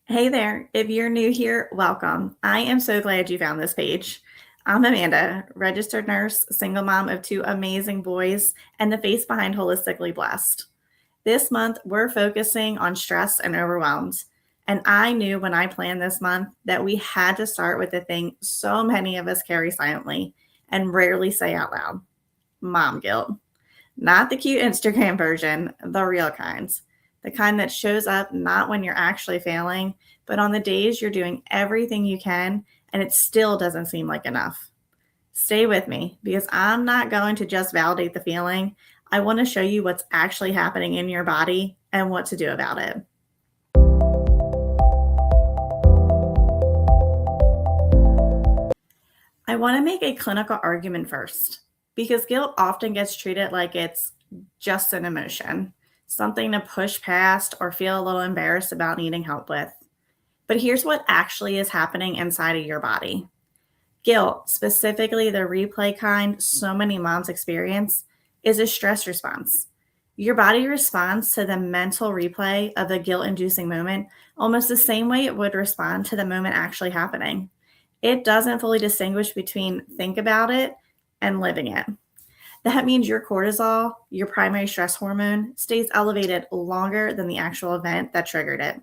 Hey there. If you're new here, welcome. I am so glad you found this page. I'm Amanda, registered nurse, single mom of two amazing boys, and the face behind Holistically Blessed. This month, we're focusing on stress and overwhelmed. And I knew when I planned this month that we had to start with the thing so many of us carry silently and rarely say out loud: mom guilt. Not the cute Instagram version, the real kinds. The kind that shows up not when you're actually failing, but on the days you're doing everything you can and it still doesn't seem like enough. Stay with me because I'm not going to just validate the feeling. I want to show you what's actually happening in your body and what to do about it. I want to make a clinical argument first because guilt often gets treated like it's just an emotion, something to push past or feel a little embarrassed about needing help with. But here's what actually is happening inside of your body. Guilt, specifically the replay kind so many moms experience, is a stress response. Your body responds to the mental replay of a guilt inducing moment almost the same way it would respond to the moment actually happening. It doesn't fully distinguish between think about it and living it. That means your cortisol, your primary stress hormone, stays elevated longer than the actual event that triggered it.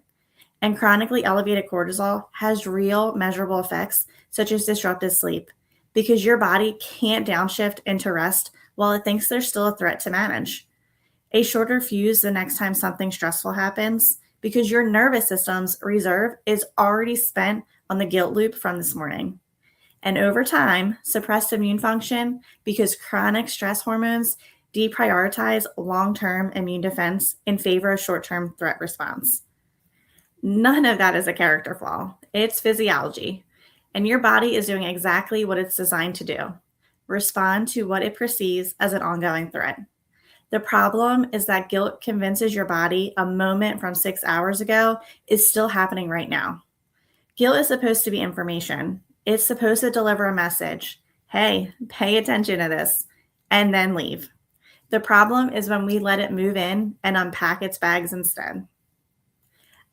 And chronically elevated cortisol has real measurable effects, such as disrupted sleep, because your body can't downshift into rest while it thinks there's still a threat to manage. A shorter fuse the next time something stressful happens, because your nervous system's reserve is already spent on the guilt loop from this morning. And over time, suppressed immune function because chronic stress hormones deprioritize long term immune defense in favor of short term threat response. None of that is a character flaw. It's physiology. And your body is doing exactly what it's designed to do: respond to what it perceives as an ongoing threat. The problem is that guilt convinces your body a moment from 6 hours ago is still happening right now. Guilt is supposed to be information. It's supposed to deliver a message. Hey, pay attention to this, and then leave. The problem is when we let it move in and unpack its bags instead.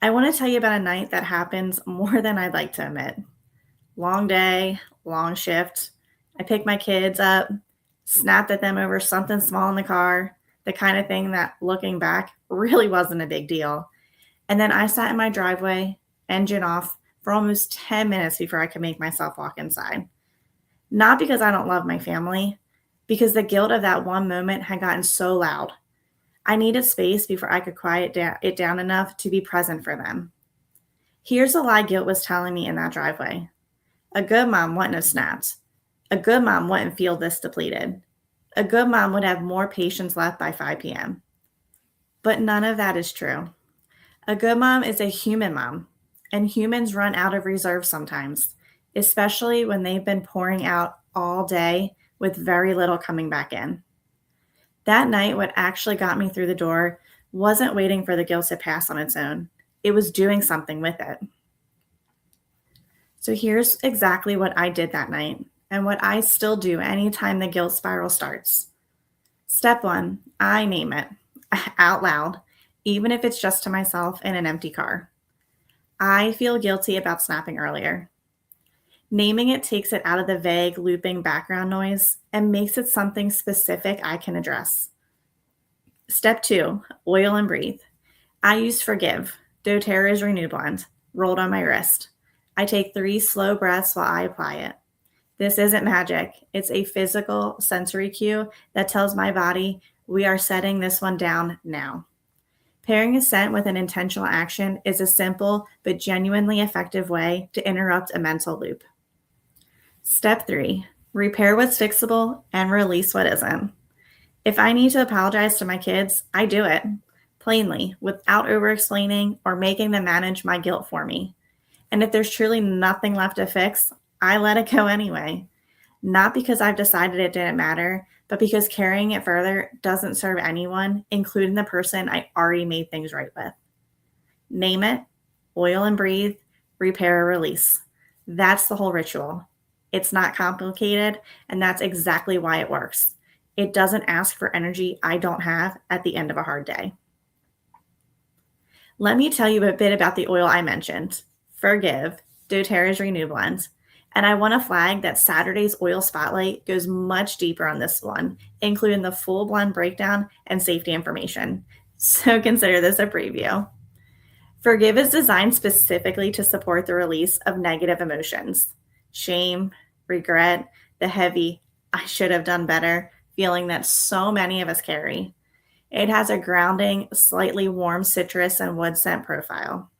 I want to tell you about a night that happens more than I'd like to admit. Long day, long shift. I pick my kids up, snapped at them over something small in the car, the kind of thing that, looking back, really wasn't a big deal. And then I sat in my driveway, engine off, for almost 10 minutes before I could make myself walk inside. Not because I don't love my family, because the guilt of that one moment had gotten so loud. I needed space before I could quiet it down enough to be present for them. Here's a lie guilt was telling me in that driveway. A good mom wouldn't have snapped. A good mom wouldn't feel this depleted. A good mom would have more patience left by 5 p.m. But none of that is true. A good mom is a human mom, and humans run out of reserve sometimes, especially when they've been pouring out all day with very little coming back in. That night, what actually got me through the door wasn't waiting for the guilt to pass on its own. It was doing something with it. So here's exactly what I did that night and what I still do anytime the guilt spiral starts. Step one, I name it out loud, even if it's just to myself in an empty car. I feel guilty about snapping earlier. Naming it takes it out of the vague, looping background noise and makes it something specific I can address. Step two, oil and breathe. I use Forgive, doTERRA's Renew Blend, rolled on my wrist. I take 3 slow breaths while I apply it. This isn't magic. It's a physical sensory cue that tells my body we are setting this one down now. Pairing a scent with an intentional action is a simple but genuinely effective way to interrupt a mental loop. Step 3, repair what's fixable and release what isn't. If I need to apologize to my kids, I do it plainly, without over-explaining or making them manage my guilt for me. And if there's truly nothing left to fix, I let it go anyway. Not because I've decided it didn't matter, but because carrying it further doesn't serve anyone, including the person I already made things right with. Name it, oil and breathe, repair or release. That's the whole ritual. It's not complicated, and that's exactly why it works. It doesn't ask for energy I don't have at the end of a hard day. Let me tell you a bit about the oil I mentioned. Forgive, doTERRA's Renew Blend. And I want to flag that Saturday's oil spotlight goes much deeper on this one, including the full blend breakdown and safety information. So consider this a preview. Forgive is designed specifically to support the release of negative emotions, shame, regret, the heavy, I should have done better feeling that so many of us carry. It has a grounding, slightly warm citrus and wood scent profile.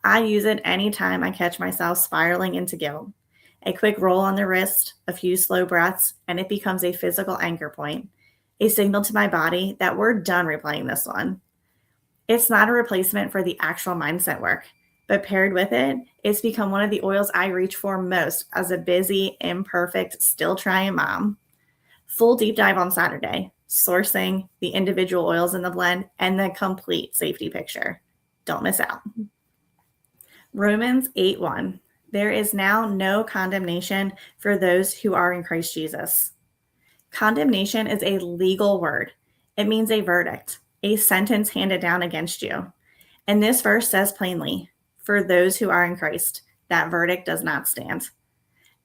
I use it anytime I catch myself spiraling into guilt. A quick roll on the wrist, a few slow breaths, and it becomes a physical anchor point, a signal to my body that we're done replaying this one. It's not a replacement for the actual mindset work, but paired with it, it's become one of the oils I reach for most as a busy, imperfect, still trying mom. Full deep dive on Saturday, sourcing, the individual oils in the blend, and the complete safety picture. Don't miss out. Romans 8:1. There is now no condemnation for those who are in Christ Jesus. Condemnation is a legal word. It means a verdict, a sentence handed down against you. And this verse says plainly, for those who are in Christ, that verdict does not stand.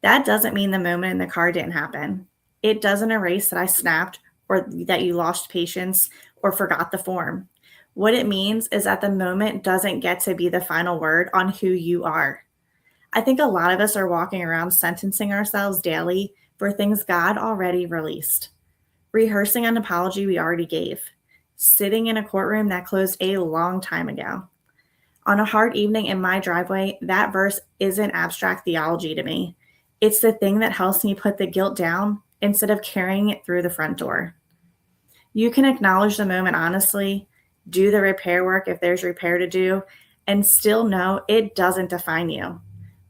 That doesn't mean the moment in the car didn't happen. It doesn't erase that I snapped or that you lost patience or forgot the form. What it means is that the moment doesn't get to be the final word on who you are. I think a lot of us are walking around sentencing ourselves daily for things God already released, rehearsing an apology we already gave, sitting in a courtroom that closed a long time ago. On a hard evening in my driveway, that verse isn't abstract theology to me. It's the thing that helps me put the guilt down instead of carrying it through the front door. You can acknowledge the moment honestly, do the repair work if there's repair to do, and still know it doesn't define you.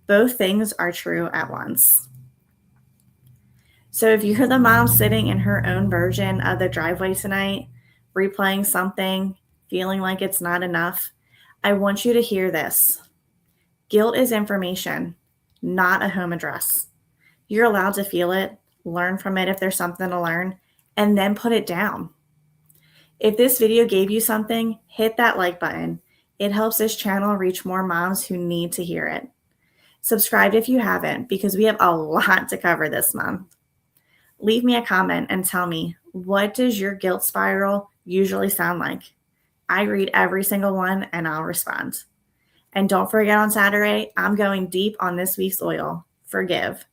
Both things are true at once. So if you're the mom sitting in her own version of the driveway tonight, replaying something, feeling like it's not enough, I want you to hear this. Guilt is information, not a home address. You're allowed to feel it, learn from it if there's something to learn, and then put it down. If this video gave you something, hit that like button. It helps this channel reach more moms who need to hear it. Subscribe if you haven't, because we have a lot to cover this month. Leave me a comment and tell me, what does your guilt spiral usually sound like? I read every single one and I'll respond. And don't forget on Saturday, I'm going deep on this week's oil, Forgive,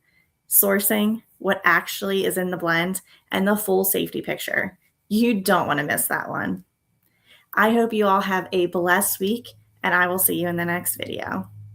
sourcing, what actually is in the blend, and the full safety picture. You don't want to miss that one. I hope you all have a blessed week, and I will see you in the next video.